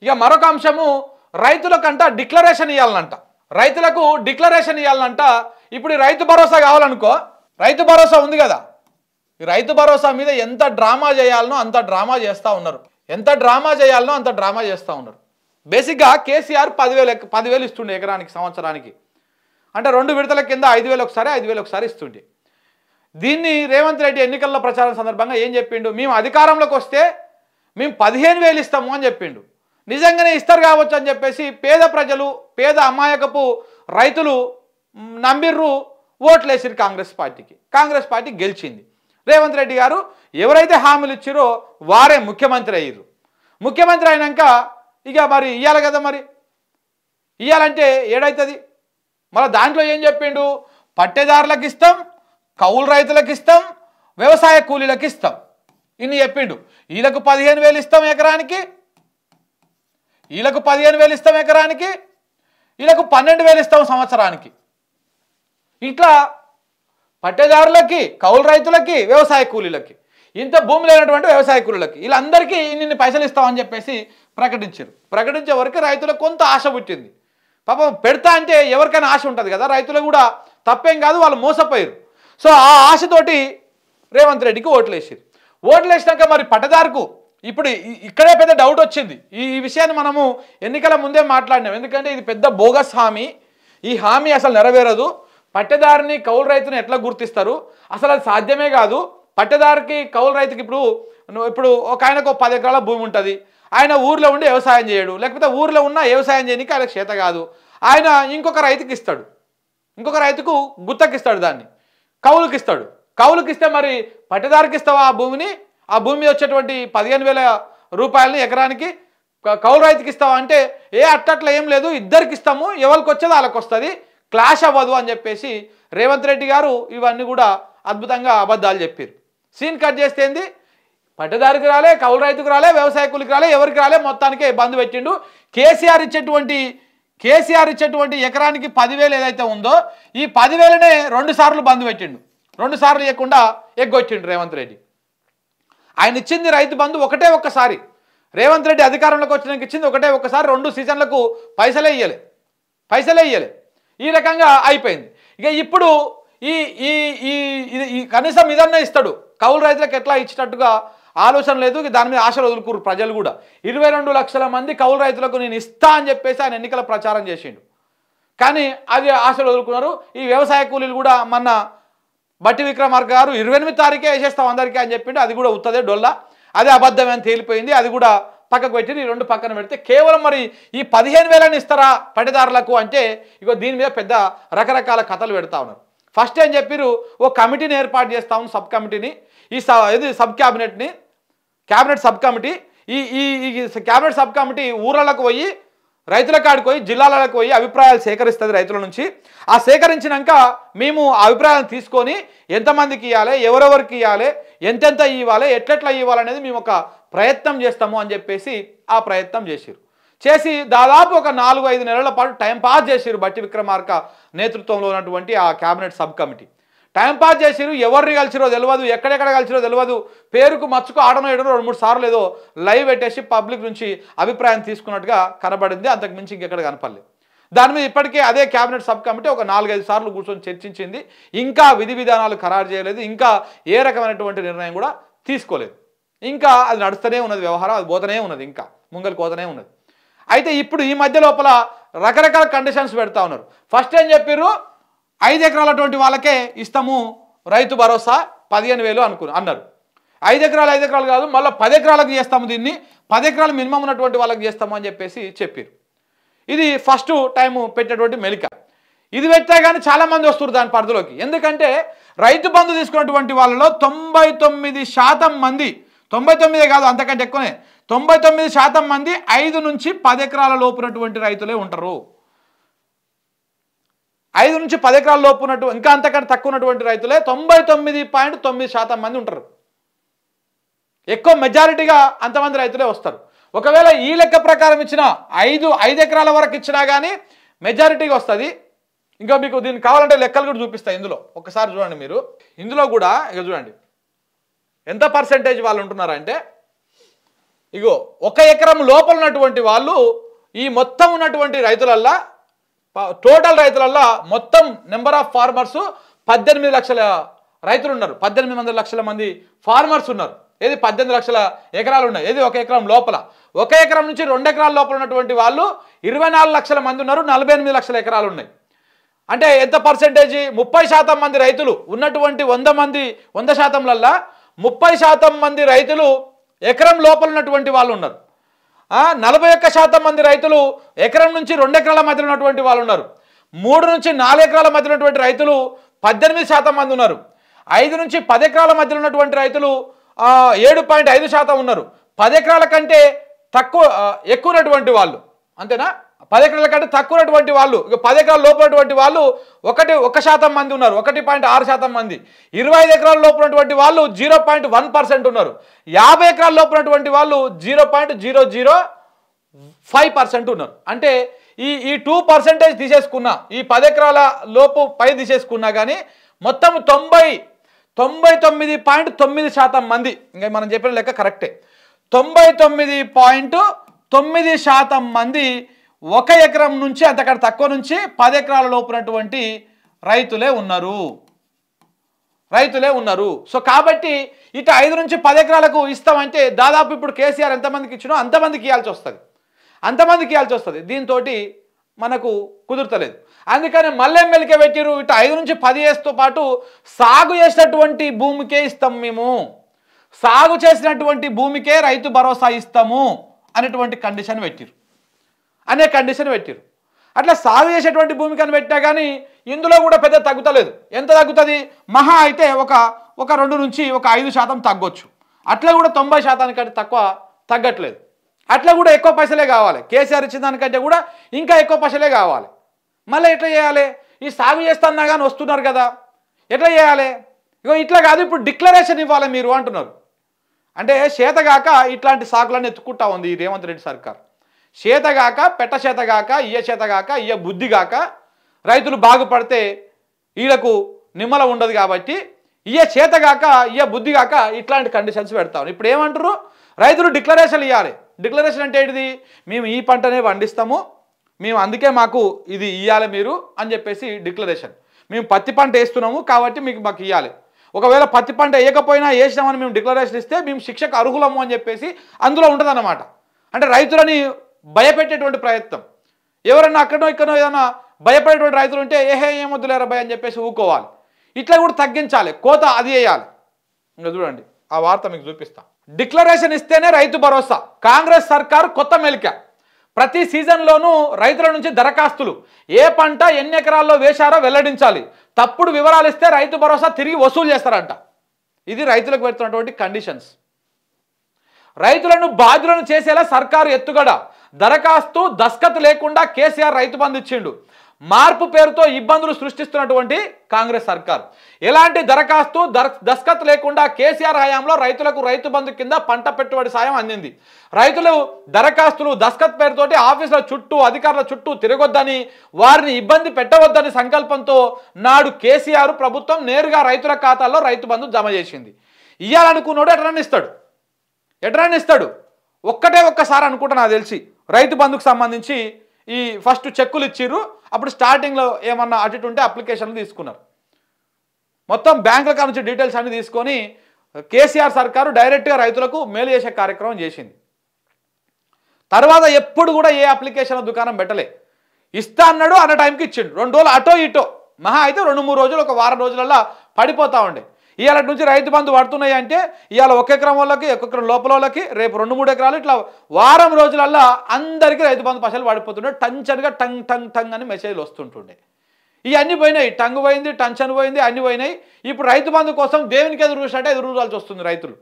ఇక మరొక అంశము రైతులకంట డిక్లరేషన్ ఇవ్వాలనంట. రైతులకు డిక్లరేషన్ ఇవ్వాలనంట. ఇప్పుడు ఈ రైతు భరోసా కావాలనుకో, రైతు భరోసా ఉంది కదా, ఈ రైతు భరోసా మీద ఎంత డ్రామా చేయాలనో అంత డ్రామా చేస్తూ ఉన్నారు. ఎంత డ్రామా చేయాలనో అంత డ్రామా చేస్తూ ఉన్నారు. బేసిక్గా కేసీఆర్ 10,000 ఇస్తుండే ఎకరానికి సంవత్సరానికి. అంటే 2 విడతల కింద 5,000 ఒకసారి 5,000 ఒకసారి ఇస్తుండే. దీన్ని రేవంత్ రెడ్డి ఎన్నికల్లో ప్రచారం సందర్భంగా ఏం చెప్పిండు, మేము అధికారంలోకి వస్తే మేము 15,000 ఇస్తాము అని చెప్పిండు. నిజంగానే ఇస్తారు కావచ్చు అని చెప్పేసి పేద ప్రజలు, పేద అమాయకపు రైతులు నమ్మిర్రు, ఓట్లేసిరు కాంగ్రెస్ పార్టీకి. కాంగ్రెస్ పార్టీ గెలిచింది. రేవంత్ రెడ్డి గారు ఎవరైతే హామీలు ఇచ్చిరో వారే ముఖ్యమంత్రి అయ్యారు. ముఖ్యమంత్రి అయినాక ఇక మరి ఇవ్వాలి కదా, మరి ఇవ్వాలంటే ఏడవుతుంది. మళ్ళీ దాంట్లో ఏం చెప్పిండు, పట్టేదారులకు ఇస్తాం, కౌలు రైతులకు ఇస్తాం, వ్యవసాయ కూలీలకు ఇస్తాం, ఇన్ని చెప్పిండు. వీళ్ళకు 15,000 ఇస్తాం ఎకరానికి, వీళ్ళకు 15,000 ఇస్తాం ఎకరానికి, వీళ్ళకు 12,000 ఇస్తాం సంవత్సరానికి. ఇట్లా పట్టేదారులకి, కౌలు రైతులకి, వ్యవసాయ కూలీలకి, ఇంత భూమి లేనటువంటి వ్యవసాయ కూలీలకి వీళ్ళందరికీ ఇన్ని పైసలు ఇస్తామని చెప్పేసి ప్రకటించారు. ప్రకటించే వరకు రైతులకు కొంత ఆశ పుట్టింది. పాపం పెడతా అంటే ఎవరికైనా ఆశ ఉంటుంది కదా, రైతులు కూడా తప్పేం కాదు, వాళ్ళు మోసపోయారు. సో ఆ ఆశతోటి రేవంత్ రెడ్డికి ఓట్లేసారు. ఓట్లేసినాక మరి పట్టదారుకు ఇప్పుడు ఇక్కడే పెద్ద డౌట్ వచ్చింది. ఈ విషయాన్ని మనము ఎన్నికల ముందే మాట్లాడినాం. ఎందుకంటే ఇది పెద్ద బోగస్ హామీ, ఈ హామీ అసలు నెరవేరదు. పట్టదారిని, కౌలు రైతుని ఎట్లా గుర్తిస్తారు, అసలు అది సాధ్యమే కాదు. పట్టదారికి, కౌలు రైతుకి ఇప్పుడు ఒక ఆయనకు 10 ఎకరాల భూమి ఉంటుంది, ఆయన ఊర్లో ఉండి వ్యవసాయం చేయడు, లేకపోతే ఊర్లో ఉన్న వ్యవసాయం చేయడానికి ఆయనకు చేత కాదు, ఆయన ఇంకొక రైతుకి ఇస్తాడు, ఇంకొక రైతుకు గుత్తకిస్తాడు, దాన్ని కౌలుకి ఇస్తాడు. కౌలుకి ఇస్తే మరి పట్టదారికి ఇస్తావా ఆ భూమిని, ఆ భూమి మీద వచ్చేటువంటి 15,000 రూపాయలని ఎకరానికి కౌలు రైతుకి ఇస్తావా అంటే అట్లా ఏం లేదు, ఇద్దరికి ఇస్తాము, ఎవరికి వచ్చేది వాళ్ళకి వస్తుంది, క్లాష్ అవ్వదు అని చెప్పేసి రేవంత్ రెడ్డి గారు ఇవన్నీ కూడా అద్భుతంగా అబద్ధాలు చెప్పారు. సీన్ కట్ చేస్తే ఏంది, పట్టదారికి రాలే, కౌలు రైతుకు రాలే, వ్యవసాయ కూలికి రాలే, ఎవరికి రాలే, మొత్తానికే బంద్ పెట్టిండు. కేసీఆర్ ఇచ్చేటువంటి ఎకరానికి 10,000 ఏదైతే ఉందో ఈ 10,000నే 2 సార్లు బంద్ పెట్టిండు. 2 సార్లు ఇవ్వకుండా ఎగ్గొచ్చిండు రేవంత్ రెడ్డి. ఆయన ఇచ్చింది రైతు బంధు ఒక్కసారి. రేవంత్ రెడ్డి అధికారంలోకి వచ్చినాక ఇచ్చింది ఒక్కసారి. 2 సీజన్లకు పైసలే ఇయ్యలే. ఈ రకంగా అయిపోయింది. ఇక ఇప్పుడు ఈ కనీసం ఇదన్నా ఇస్తాడు, కౌలు రైతులకు ఎట్లా ఇచ్చినట్టుగా ఆలోచన లేదు. దాని మీద ఆశలు వదులుకురు ప్రజలు కూడా. 22 లక్షల మంది కౌలు రైతులకు నేను ఇస్తా అని చెప్పేసి ఆయన ఎన్నికల ప్రచారం చేసిండు. కానీ అది ఆశలు వదులుకున్నారు. ఈ వ్యవసాయ కూలీలు కూడా మొన్న బట్టి విక్రమార్క గారు 28 తారీఖే వేసేస్తాం అందరికీ అని చెప్పిండు. అది కూడా ఉత్తదే డొల్లా, అదే అబద్ధమే అని తేలిపోయింది. అది కూడా పక్కకు పెట్టి 2 పక్కన పెడితే కేవలం మరి ఈ 15,000 ఇస్తారా పట్టేదారులకు అంటే ఇగో దీని మీద పెద్ద రకరకాల కథలు పెడతా ఉన్నారు. ఫస్ట్ ఏం చెప్పారు, ఓ కమిటీని ఏర్పాటు చేస్తాము, సబ్ కమిటీని, ఇది క్యాబినెట్ సబ్ కమిటీ. ఈ క్యాబినెట్ సబ్ కమిటీ ఊర్లకు పోయి, రైతుల కాడికి పోయి, జిల్లాలకు పోయి అభిప్రాయాలు సేకరిస్తుంది రైతుల నుంచి. ఆ సేకరించినాక మేము ఆ అభిప్రాయాలను తీసుకొని ఎంతమందికి ఇవ్వాలి, ఎవరెవరికి ఇవ్వాలి, ఎంతెంత ఇవ్వాలి, ఎట్లెట్లా ఇవ్వాలనేది మేము ఒక ప్రయత్నం చేస్తాము అని చెప్పేసి ఆ ప్రయత్నం చేసి దాదాపు ఒక 4-5 నెలల పాటు టైంపాస్ చేసిరు బట్టి విక్రమార్క నేతృత్వంలో ఉన్నటువంటి ఆ క్యాబినెట్ సబ్ కమిటీ. టైంపాస్ చేసిరు, ఎవరిని కలిసిరో తెలియదు, ఎక్కడెక్కడ కలిసిరో తెలియదు, పేరుకు మచ్చుకు ఆడనో 2-3 సార్లు ఏదో లైవ్ పెట్టేసి పబ్లిక్ నుంచి అభిప్రాయం తీసుకున్నట్టుగా కనబడింది. అంతకు మించి ఇంకెక్కడ కనపడలేదు. దాని మీద ఇప్పటికే అదే క్యాబినెట్ సబ్ కమిటీ ఒక 4-5 సార్లు కూర్చొని చర్చించింది. ఇంకా విధి విధానాలు ఖరారు చేయలేదు, ఇంకా ఏ రకమైనటువంటి నిర్ణయం కూడా తీసుకోలేదు. ఇంకా అది నడుస్తూనే ఉన్నది, వ్యవహారం అది పోతూనే ఉన్నది, ఇంకా ముంగలికి పోతూనే ఉన్నది. అయితే ఇప్పుడు ఈ మధ్య లోపల రకరకాల కండిషన్స్ పెడతా ఉన్నారు. ఫస్ట్ ఏం చెప్పారు, 5 ఎకరాలటువంటి వాళ్ళకే ఇస్తాము రైతు భరోసా 15,000 అన్నారు. 5 ఎకరాలు కాదు, మళ్ళీ 10 ఎకరాలకు చేస్తాము, దీన్ని 10 ఎకరాలు మినిమం ఉన్నటువంటి వాళ్ళకి చేస్తాము అని చెప్పేసి చెప్పారు. ఇది ఫస్ట్ టైం పెట్టేటువంటి మెలిక. ఇది పెట్టా కానీ చాలామంది వస్తారు దాని పరిధిలోకి. ఎందుకంటే రైతు బంధు తీసుకున్నటువంటి వాళ్ళలో 99% మంది, 99 కాదు అంతకంటే ఎక్కువనే, 99% మంది 5 నుంచి 10 ఎకరాల లోపునటువంటి రైతులే ఉంటారు. 5 నుంచి 10 ఎకరాల లోపు ఉన్నట్టు, ఇంకా అంతకంటే తక్కువ ఉన్నటువంటి రైతులే 99.9% మంది ఉంటారు. ఎక్కువ మెజారిటీగా అంతమంది రైతులే వస్తారు. ఒకవేళ ఈ లెక్క ప్రకారం ఇచ్చిన 5 ఎకరాల వరకు ఇచ్చినా కానీ మెజారిటీగా వస్తుంది. ఇంకా మీకు దీనికి కావాలంటే లెక్కలు కూడా చూపిస్తాయి. ఇందులో ఒకసారి చూడండి మీరు, ఇందులో కూడా ఇక చూడండి ఎంత పర్సెంటేజ్ వాళ్ళు ఉంటున్నారంటే ఇగో 1 ఎకరం లోపల ఉన్నటువంటి వాళ్ళు ఈ మొత్తం ఉన్నటువంటి రైతులల్లా టోటల్ రైతులల్లా మొత్తం నెంబర్ ఆఫ్ ఫార్మర్స్ 18 లక్షల రైతులు ఉన్నారు. 18 లక్షల మంది ఫార్మర్స్ ఉన్నారు. ఏది 18 లక్షల ఎకరాలు ఉన్నాయి. ఏది 1 ఎకరం లోపల. 1 ఎకరం నుంచి 2 ఎకరాల లోపల ఉన్నటువంటి వాళ్ళు 24 లక్షల మంది ఉన్నారు. 48 లక్షల ఎకరాలు ఉన్నాయి. అంటే ఎంత పర్సెంటేజ్? 30% మంది రైతులు ఉన్నటువంటి 100%లల్లా 30% మంది రైతులు ఎకరం లోపల ఉన్నటువంటి వాళ్ళు ఉన్నారు. 41% మంది రైతులు ఎకరం నుంచి 2 ఎకరాల మధ్యలో ఉన్నటువంటి వాళ్ళు ఉన్నారు. 3 నుంచి 4 ఎకరాల మధ్యలో ఉన్నటువంటి రైతులు 18% మంది ఉన్నారు. 5 నుంచి 10 ఎకరాల మధ్యలో ఉన్నటువంటి రైతులు 7.5% ఉన్నారు. 10 ఎకరాల కంటే ఎక్కువ ఉన్నటువంటి వాళ్ళు అంతేనా? 10 ఎకరాల కంటే తక్కువ ఉన్నటువంటి వాళ్ళు, 10 ఎకరాల లోపల ఉన్నటువంటి వాళ్ళు 1% మంది ఉన్నారు. 1.6% మంది. 25 ఎకరాల లోపల ఉన్నటువంటి వాళ్ళు 0.1% ఉన్నారు. 50 ఎకరాల లోపల ఉన్నటువంటి వాళ్ళు 0.005% ఉన్నారు. అంటే ఈ 2% తీసేసుకున్నా, ఈ 10 ఎకరాల లోపు పై తీసేసుకున్నా కానీ మొత్తం 99.9% మంది, ఇంకా మనం చెప్పిన లెక్క కరెక్టే, 99.9% మంది 1 ఎకరం నుంచి అంతకంటే తక్కువ నుంచి 10 ఎకరాల లోపునటువంటి రైతులే ఉన్నారు. సో కాబట్టి ఇటు 5 నుంచి 10 ఎకరాలకు ఇస్తామంటే దాదాపు ఇప్పుడు కేసీఆర్ ఎంతమందికి ఇచ్చినో అంతమందికి ఇవ్వాల్సి వస్తుంది. దీంతో మనకు కుదురుతలేదు. అందుకని మళ్ళీ ఎమ్మెల్యేకే పెట్టిరు. ఇటు 5 నుంచి 10 ఏస్తో పాటు సాగు చేసినటువంటి భూమికే ఇస్తాం, మేము సాగు చేసినటువంటి భూమికే రైతు భరోసా ఇస్తాము అనేటువంటి కండిషన్ పెట్టిరు. అట్లా సాగు చేసేటువంటి భూమికి అని పెట్టినా కానీ ఇందులో కూడా పెద్ద తగ్గుతలేదు. ఎంత తగ్గుతుంది? మహా అయితే ఒక 2 నుంచి 5% తగ్గొచ్చు. అట్లా కూడా 90% కంటే తక్కువ తగ్గట్లేదు. అట్లా కూడా ఎక్కువ పైసలే కావాలి. కేసీఆర్ ఇచ్చిన దానికంటే కూడా ఇంకా ఎక్కువ పైసలే కావాలి. మళ్ళీ ఎట్లా చేయాలి? ఈ సాగు చేస్తున్నా కానీ వస్తున్నారు కదా, ఎట్లా చేయాలి? ఇగో ఇట్లా కాదు, ఇప్పుడు డిక్లరేషన్ ఇవ్వాలి మీరు అంటున్నారు. అంటే చేతగాక ఇట్లాంటి సాకులన్నీ ఎత్తుకుంటా ఉంది ఈ రేవంత్ రెడ్డి సర్కార్. చేతగాక, పెట్ట చేతగాక, చేతగాక, బుద్ధిగాక రైతులు బాగుపడితే వీళ్ళకు నిమ్మల ఉండదు కాబట్టి చేతగాక, బుద్ధిగాక ఇట్లాంటి కండిషన్స్ పెడతాం. ఇప్పుడు ఏమంటారు? రైతులు డిక్లరేషన్ ఇవ్వాలి. డిక్లరేషన్ అంటే ఏంటిది? మేము ఈ పంటనే పండిస్తాము, మేము అందుకే మాకు ఇది ఇవ్వాలి మీరు అని చెప్పేసి డిక్లరేషన్. మేము పత్తి పంట వేస్తున్నాము కాబట్టి మాకు ఇవ్వాలి. ఒకవేళ పత్తి పంట వేయకపోయినా వేసినామని మేము డిక్లరేషన్ ఇస్తే మేము శిక్షకు అర్హులము అని చెప్పేసి అందులో ఉంటుందన్నమాట. అంటే రైతులని భయపెట్టేటువంటి ప్రయత్నం. ఎవరన్నా అక్కడో ఇక్కడో ఏదైనా భయపడేటువంటి రైతులు ఉంటే ఏమొద్దులేరా భయ అని చెప్పేసి ఊకోవాలి. ఇట్లా కూడా తగ్గించాలి, కోత అది వేయాలి. ఇంకా చూడండి ఆ వార్త మీకు చూపిస్తా. డిక్లరేషన్ ఇస్తేనే రైతు భరోసా. కాంగ్రెస్ సర్కారు కొత్త మెలిక. ప్రతి సీజన్లోనూ రైతుల నుంచి దరఖాస్తులు, ఏ పంట ఎన్ని ఎకరాల్లో వేశారో వెల్లడించాలి. తప్పుడు వివరాలు ఇస్తే రైతు భరోసా తిరిగి వసూలు చేస్తారంట. ఇది రైతులకు పెడుతున్నటువంటి కండిషన్స్. రైతులను బాధ్యులను చేసేలా సర్కారు ఎత్తుగడ. దరఖాస్తు దస్కత్ లేకుండా కేసీఆర్ రైతు బంధు ఇచ్చిండు. మార్పు పేరుతో ఇబ్బందులు సృష్టిస్తున్నటువంటి కాంగ్రెస్ సర్కార్. ఎలాంటి దరఖాస్తు దస్కత్ లేకుండా కేసీఆర్ హయాంలో రైతులకు రైతు బంధు కింద పంట పెట్టుబడి సాయం అందింది. రైతులు దరఖాస్తులు దస్కత్ పేరుతోటి ఆఫీసుల చుట్టూ, అధికారుల చుట్టూ తిరగొద్దని, వారిని ఇబ్బంది పెట్టవద్దని సంకల్పంతో నాడు కేసీఆర్ ప్రభుత్వం నేరుగా రైతుల ఖాతాల్లో రైతు బంధు జమ చేసింది. ఇయ్యాలనుకున్నాడు ఎట్రన్నా ఇస్తాడు. ఒక్కసారి అనుకుంటా నాకు తెలిసి రైతు బంధుకు సంబంధించి ఈ ఫస్ట్ చెక్కులు ఇచ్చిర్రు. అప్పుడు స్టార్టింగ్లో ఏమన్నా అటు ఉంటే అప్లికేషన్లు తీసుకున్నారు. మొత్తం బ్యాంకుల కాడ నుంచి డీటెయిల్స్ అన్ని తీసుకొని కేసీఆర్ సర్కారు డైరెక్ట్గా రైతులకు మేలు చేసే కార్యక్రమం చేసింది. తర్వాత ఎప్పుడు కూడా ఏ అప్లికేషన్ దుకాణం పెట్టలే. ఇస్తా అన్నాడు, అన్న టైంకి ఇచ్చిండు. 2 రోజులు అటో ఇటో, మహా అయితే 2-3 రోజులు, ఒక వారం రోజులల్లో పడిపోతూ ఉండే. ఇవాళ నుంచి రైతు బంధు పడుతున్నాయి అంటే ఇవాళ 1 ఎకరం వాళ్ళకి, 1 ఎకరం లోపల వాళ్ళకి, రేపు 2-3 ఎకరాలు, ఇట్లా వారం రోజులల్లో అందరికీ రైతు బంధు పైసలు పడిపోతుండే. టంచన్గా టంగ్ టంగ్ టంగ్ అని మెసేజ్లు వస్తుంటుండే. ఇవన్నీ పోయినాయి. టంగ్ పోయింది, టంచన్ పోయింది, అన్నీ పోయినాయి. ఇప్పుడు రైతు బంధు కోసం దేవునికి ఎదురు చూసినట్టే ఎదురు చూడాల్సి వస్తుంది రైతులు.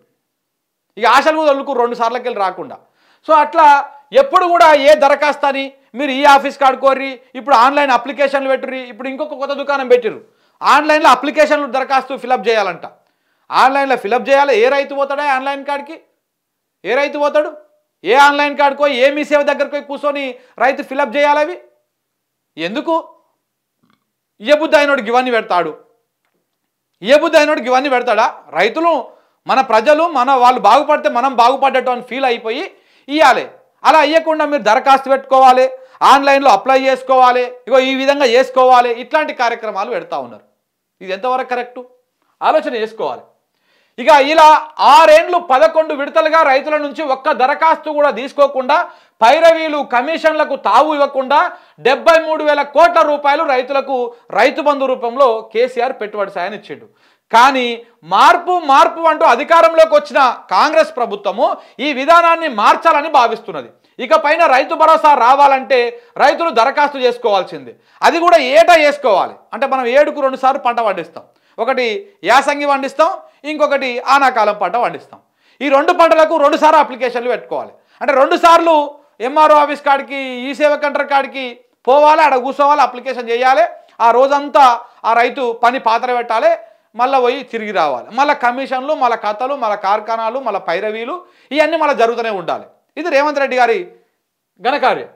ఇక ఆశలు కూడా వదులుకు 2 సార్లకి వెళ్ళి రాకుండా. సో అట్లా ఎప్పుడు కూడా ఏ దరఖాస్తు అని మీరు ఈ ఆఫీస్ కాడుకోర్రి, ఇప్పుడు ఆన్లైన్ అప్లికేషన్లు పెట్టుర్రి. ఇప్పుడు ఇంకొక కొత్త దుకాణం పెట్టిర్రు. ఆన్లైన్లో అప్లికేషన్లు దరఖాస్తు ఫిలప్ చేయాలంట. ఆన్లైన్లో ఫిలప్ చేయాలి. ఏ రైతు పోతాడా ఆన్లైన్ కాడికి? ఏ రైతు పోతాడు? ఏ ఆన్లైన్ కాడుకో, ఏ మీ సేవ దగ్గరకు కూర్చొని రైతు ఫిలప్ చేయాలి అవి? ఎందుకు? ఏ బుద్ధి అయినోడికి ఇవన్నీ పెడతాడా? రైతులు మన ప్రజలు వాళ్ళు బాగుపడితే మనం బాగుపడ్డట్టు అని ఫీల్ అయిపోయి ఇవ్వాలి. అలా ఇవ్వకుండా మీరు దరఖాస్తు పెట్టుకోవాలి, ఆన్లైన్లో అప్లై చేసుకోవాలి, ఇగో ఈ విధంగా చేసుకోవాలి, ఇట్లాంటి కార్యక్రమాలు పెడతా ఉన్నారు. ఇది ఎంతవరకు కరెక్టు? ఆలోచన చేసుకోవాలి. ఇక ఇలా 6 ఏళ్ళు 11 విడతలుగా రైతుల నుంచి ఒక్క దరఖాస్తు కూడా తీసుకోకుండా పైరవీలు కమిషన్లకు తావు ఇవ్వకుండా 73,000 కోట్ల రూపాయలు రైతులకు రైతు బంధు రూపంలో కేసీఆర్ పెట్టుబడి సాయాన్ని ఇచ్చిండు. కానీ మార్పు అంటూ అధికారంలోకి వచ్చిన కాంగ్రెస్ ప్రభుత్వము ఈ విధానాన్ని మార్చాలని భావిస్తున్నది. ఇక పైన రైతు భరోసా రావాలంటే రైతులు దరఖాస్తు చేసుకోవాల్సిందే. అది కూడా ఏటా చేసుకోవాలి. అంటే మనం ఏడుకు 2 సార్లు పంట పండిస్తాం. ఒకటి యాసంగి పండిస్తాం, ఇంకొకటి ఆనాకాలం పంట పండిస్తాం. ఈ 2 పంటలకు 2 సార్లు అప్లికేషన్లు పెట్టుకోవాలి. అంటే 2 సార్లు ఎంఆర్ఓ ఆఫీస్ కాడికి, ఈ సేవా సెంటర్ కాడికి పోవాలి, ఆడ కూర్చోవాలి, అప్లికేషన్ చేయాలి. ఆ రోజంతా ఆ రైతు పని పాత్ర పెట్టాలి, మళ్ళీ పోయి తిరిగి రావాలి. మళ్ళీ కమిషన్లు, మళ్ళీ కథలు, మళ్ళీ కార్ఖానాలు, మళ్ళీ పైరవీలు, ఇవన్నీ మళ్ళీ జరుగుతూనే ఉండాలి. ఇది రేవంత్ రెడ్డి గారి ఘనకార్యం.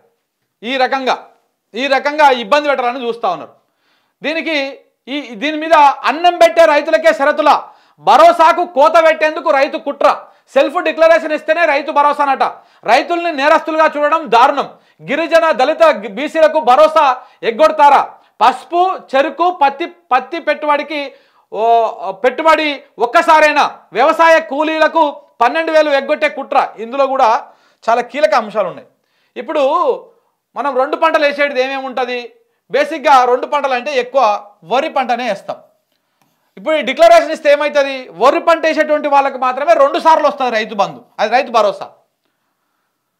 ఈ రకంగా ఇబ్బంది పెట్టాలని చూస్తూ ఉన్నారు. దీని మీద అన్నం పెట్టే రైతులకే షరతుల భరోసాకు కోత పెట్టేందుకు రైతు కుట్ర. సెల్ఫ్ డిక్లరేషన్ ఇస్తేనే రైతు భరోసానట. రైతుల్ని నేరస్తులుగా చూడడం దారుణం. గిరిజన దళిత బీసీలకు భరోసా ఎగ్గొడతారా? పసుపు, చెరుకు, పత్తి పెట్టుబడి ఒక్కసారైనా వ్యవసాయ కూలీలకు 12,000 ఎగ్గొట్టే కుట్ర. ఇందులో కూడా చాలా కీలక అంశాలు ఉన్నాయి. ఇప్పుడు మనం 2 పంటలు వేసేది ఏమేమి ఉంటుంది? బేసిక్గా 2 పంటలు అంటే ఎక్కువ వరి పంటనే వేస్తాం. ఇప్పుడు ఈ డిక్లరేషన్ ఇస్తే ఏమవుతుంది? వరి పంట వేసేటువంటి వాళ్ళకి మాత్రమే 2 సార్లు వస్తుంది రైతు బంధు, అది రైతు భరోసా.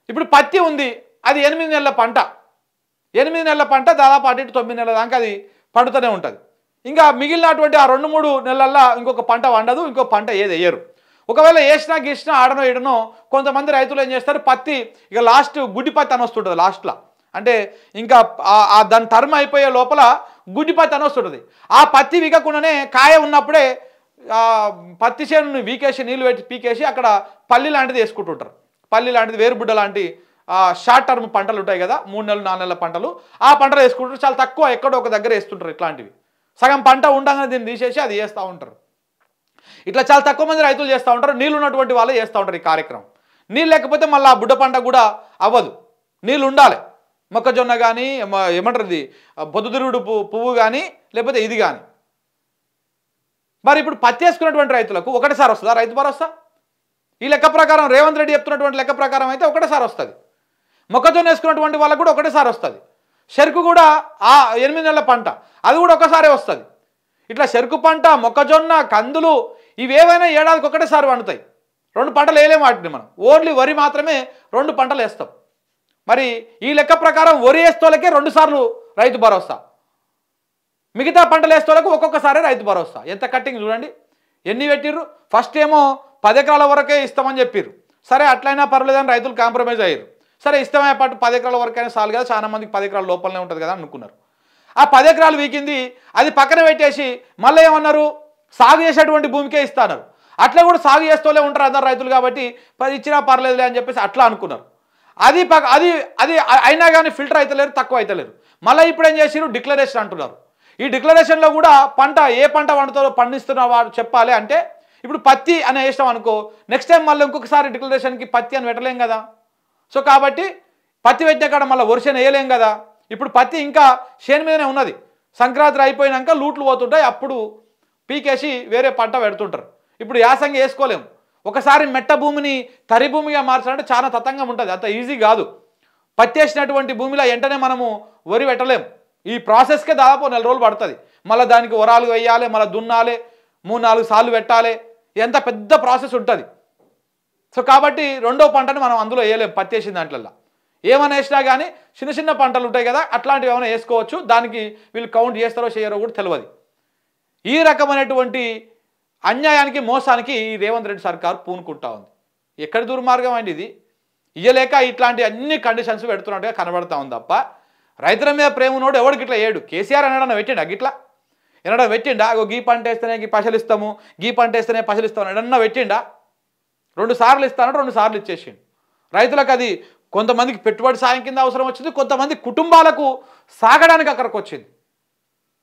ఇప్పుడు పత్తి ఉంది, అది 8 నెలల పంట. 8 నెలల పంట దాదాపు అటు ఇటు 9 నెలల దాకా అది పండుతూనే ఉంటుంది. ఇంకా మిగిలినటువంటి ఆ 2-3 నెలల్లో ఇంకొక పంట వండదు, ఇంకో పంట ఏది వేయరు. ఒకవేళ వేసినా గీసినా ఆడనో ఏడనో కొంతమంది రైతులు ఏం చేస్తారు, పత్తి ఇక లాస్ట్ గుడ్డి పత్తి అని వస్తుంటుంది లాస్ట్లో. అంటే ఇంకా దాని టర్మ్ అయిపోయే లోపల గుడ్డి పత్తి అని వస్తుంటుంది. ఆ పత్తి వికకుండానే కాయ ఉన్నప్పుడే పత్తి చేనుని వీకేసి నీళ్ళు పెట్టి పీకేసి అక్కడ పల్లి లాంటిది వేసుకుంటుంటారు. పల్లి లాంటిది, వేరుబుడ్డ లాంటి షార్ట్ టర్మ్ పంటలు ఉంటాయి కదా, 3 నెలలు 4 నెలల పంటలు, ఆ పంటలు వేసుకుంటారు. చాలా తక్కువ ఎక్కడో ఒక దగ్గర వేస్తుంటారు. ఇట్లాంటివి సగం పంట ఉండగానే దీన్ని తీసేసి అది చేస్తూ ఉంటారు. ఇట్లా చాలా తక్కువ మంది రైతులు చేస్తూ ఉంటారు. నీళ్ళు ఉన్నటువంటి వాళ్ళు చేస్తూ ఉంటారు ఈ కార్యక్రమం. నీళ్ళు లేకపోతే మళ్ళీ ఆ బుడ్డ పంట కూడా అవ్వదు. నీళ్ళు ఉండాలి. మొక్కజొన్న కానీ ఏమంటారు ఇది పొద్దుతిరుగుడు పువ్వు కానీ లేకపోతే ఇది కానీ. మరి ఇప్పుడు పత్తి వేసుకున్నటువంటి రైతులకు ఒకటేసారి వస్తుందా రైతు భరోసా? ఈ లెక్క ప్రకారం రేవంత్ రెడ్డి చెప్తున్నటువంటి లెక్క ప్రకారం అయితే ఒకటేసారి వస్తుంది. మొక్కజొన్న వేసుకున్నటువంటి వాళ్ళకు కూడా ఒకటేసారి వస్తుంది. చెరుకు కూడా 8 నెలల పంట, అది కూడా ఒకసారి వస్తుంది. ఇట్లా చెరుకు పంట, మొక్కజొన్న, కందులు ఇవేవైనా ఏడాదికి ఒకటేసారి పండుతాయి. 2 పంటలు వేయలేము వాటిని మనం. ఓన్లీ వరి మాత్రమే 2 పంటలు వేస్తాం. మరి ఈ లెక్క ప్రకారం వరి వేస్తోళ్ళకే 2 సార్లు రైతు భరోసా, మిగతా పంటలు వేస్తోళ్ళకు ఒక్కొక్కసారి రైతు భరోసా. ఎంత కట్టింగ్ చూడండి, ఎన్ని పెట్టిర్రు. ఫస్ట్ ఏమో 10 ఎకరాల వరకే ఇస్తామని చెప్పారు. సరే అట్లయినా పర్లేదని రైతులు కాంప్రమైజ్ అయ్యారు. సరే ఇష్టమే పాటు 10 ఎకరాల వరకైనా చాలు కదా, చాలా మందికి 10 ఎకరాల లోపలనే ఉంటుంది కదా అనుకున్నారు. ఆ 10 ఎకరాలు వీకింది, అది పక్కన పెట్టేసి మళ్ళీ ఏమన్నారు, సాగు చేసేటువంటి భూమికే ఇస్తాను. అట్లా కూడా సాగు చేస్తూనే ఉంటారు అందరు రైతులు కాబట్టి ఇచ్చినా పర్లేదులే అని చెప్పేసి అట్లా అనుకున్నారు. అది అది అయినా కానీ ఫిల్టర్ అవుతలేరు, తక్కువ అవుతలేరు. మళ్ళీ ఇప్పుడు ఏం చేసిరు, డిక్లరేషన్ అంటున్నారు. ఈ డిక్లరేషన్లో కూడా పంట ఏ పంట పండిస్తున్నా వాడు చెప్పాలి. అంటే ఇప్పుడు పత్తి అనే వేసినాం అనుకో, నెక్స్ట్ టైం మళ్ళీ ఇంకొకసారి డిక్లరేషన్కి పత్తి అని పెట్టలేం కదా. సో కాబట్టి పత్తి పెట్టిన కాడ మళ్ళీ వర్షం వేయలేం కదా. ఇప్పుడు పత్తి ఇంకా చేను మీదనే ఉన్నది. సంక్రాంతి అయిపోయినాక లూట్లు పోతుంటాయి, అప్పుడు పీకేసి వేరే పంట పెడుతుంటారు. ఇప్పుడు యాసంగి వేసుకోలేము. ఒకసారి మెట్ట భూమిని తరి భూమిగా మార్చాలంటే చాలా తతంగం ఉంటుంది, అంత ఈజీ కాదు. పత్తి వేసినటువంటి భూమిలో వెంటనే మనము వరి పెట్టలేము. ఈ ప్రాసెస్కే దాదాపు 4 రోజులు పడుతుంది. మళ్ళీ దానికి వరాలు వేయాలి, మళ్ళీ దున్నాలి, 3-4 సార్లు పెట్టాలి. ఎంత పెద్ద ప్రాసెస్ ఉంటుంది. సో కాబట్టి 2వ పంటని మనం అందులో వేయలేము. పత్తి వేసిన దాంట్లో ఏమైనా వేసినా కానీ చిన్న చిన్న పంటలు ఉంటాయి కదా, అట్లాంటివి ఏమైనా వేసుకోవచ్చు. దానికి వీళ్ళు కౌంట్ చేస్తారో చేయరో కూడా తెలియదు. ఈ రకమైనటువంటి అన్యాయానికి, మోసానికి ఈ రేవంత్ రెడ్డి సర్కార్ పూనుకుంటా ఉంది. ఎక్కడి దుర్మార్గం అండి ఇది? ఇయ్యలేక ఇట్లాంటి అన్ని కండిషన్స్ పెడుతున్నట్టుగా కనబడతా ఉంది తప్ప రైతుల మీద ప్రేమ ఉన్నోడు ఎవరికి ఇట్లా ఏడు. కేసీఆర్ అనడన్నా పెట్టిండా గిట్లా? ఎన్నడా పెట్టిండా? గీ పంట వేస్తేనే పైసలు ఇస్తాము, గీ పంట వేస్తేనే పైసలు ఇస్తాము ఎడన్నా పెట్టిండా? 2 సార్లు ఇస్తానంటే 2 సార్లు ఇచ్చేసిండు. రైతులకు అది కొంతమందికి పెట్టుబడి సాయం కింద అవసరం వచ్చింది, కొంతమంది కుటుంబాలకు సాగడానికి అక్కడికి వచ్చింది.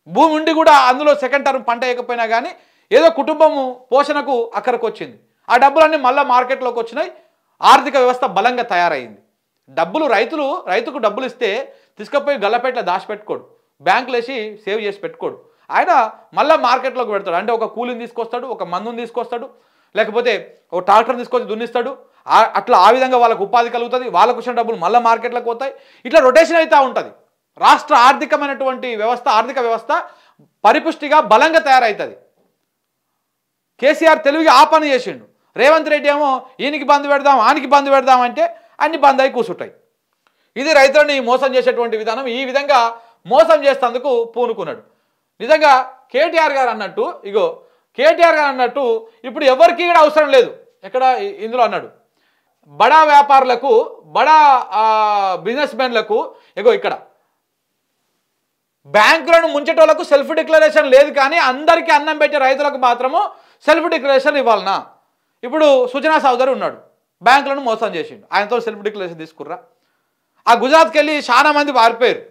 భూమి ఉండి కూడా అందులో సెకండ్ టర్మ్ పంట వేయకపోయినా కానీ ఏదో కుటుంబము పోషణకు అక్కడికి వచ్చింది. ఆ డబ్బులన్నీ మళ్ళీ మార్కెట్లోకి వచ్చినాయి, ఆర్థిక వ్యవస్థ బలంగా తయారైంది. రైతుకు డబ్బులు ఇస్తే తీసుకుపోయి గల్లపేటలో దాచిపెట్టుకోడు, బ్యాంకులు వేసి సేవ్ చేసి పెట్టుకోడు. ఆయన మళ్ళీ మార్కెట్లోకి పెడతాడు. అంటే ఒక కూలీని తీసుకొస్తాడు, ఒక మందుని తీసుకొస్తాడు, లేకపోతే ఒక ట్రాక్టర్ తీసుకొచ్చి దున్నిస్తాడు. అట్లా ఆ విధంగా వాళ్ళకు ఉపాధి కలుగుతుంది, వాళ్ళకు వచ్చిన డబ్బులు మళ్ళీ మార్కెట్లోకి పోతాయి. ఇట్లా రొటేషన్ అవుతూ ఉంటుంది. రాష్ట్ర ఆర్థిక వ్యవస్థ పరిపుష్టిగా బలంగా తయారవుతుంది. కేసీఆర్ తెలివిగా ఆ పని చేసిండు. రేవంత్ రెడ్డి ఏమో ఈయనకి బంద్ పెడదాం, ఆనికి బంద్ పెడదాం అంటే అన్ని బంద్ అయి కూర్చుంటాయి. ఇది రైతులని మోసం చేసేటువంటి విధానం. ఈ విధంగా మోసం చేసేందుకు పూనుకున్నాడు. నిజంగా కేటీఆర్ గారు అన్నట్టు ఇప్పుడు ఎవరికి కూడా అవసరం లేదు. ఎక్కడ ఇందులో అన్నాడు, బడా వ్యాపారులకు, బడా బిజినెస్ మెన్లకు ఇక్కడ బ్యాంకులను ముంచేటోళ్లకు సెల్ఫ్ డిక్లరేషన్ లేదు, కానీ అందరికీ అన్నం పెట్టే రైతులకు మాత్రము సెల్ఫ్ డిక్లరేషన్ ఇవ్వాలనా? ఇప్పుడు సుజనా చౌదరి ఉన్నాడు, బ్యాంకులను మోసం చేసిండు, ఆయనతో సెల్ఫ్ డిక్లరేషన్ తీసుకుర్రా? ఆ గుజరాత్కి వెళ్ళి చాలా మంది వారిపోయారు.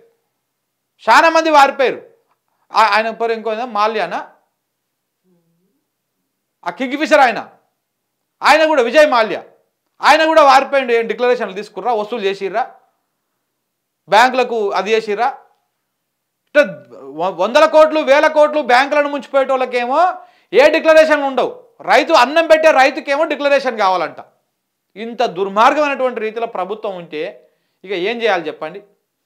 ఆయన పేరు ఇంకో మాల్యానా, ఆ కింగ్ ఫిషర్ ఆయన కూడా విజయ్ మాల్యా, ఆయన కూడా వారిపోయిండు. ఏం డిక్లరేషన్లు తీసుకుర్రా? వసూలు చేసిర్రా? బ్యాంకులకు అది చేసిర్రా? ఇట్లా వందల కోట్లు, వేల కోట్లు బ్యాంకులను ముంచిపోయేటోళ్ళకేమో ఏ డిక్లరేషన్లు ఉండవు. అన్నం పెట్టే రైతుకేమో డిక్లరేషన్ కావాలంట. ఇంత దుర్మార్గమైనటువంటి రీతిలో ప్రభుత్వం ఉంటే ఇక ఏం చేయాలి చెప్పండి?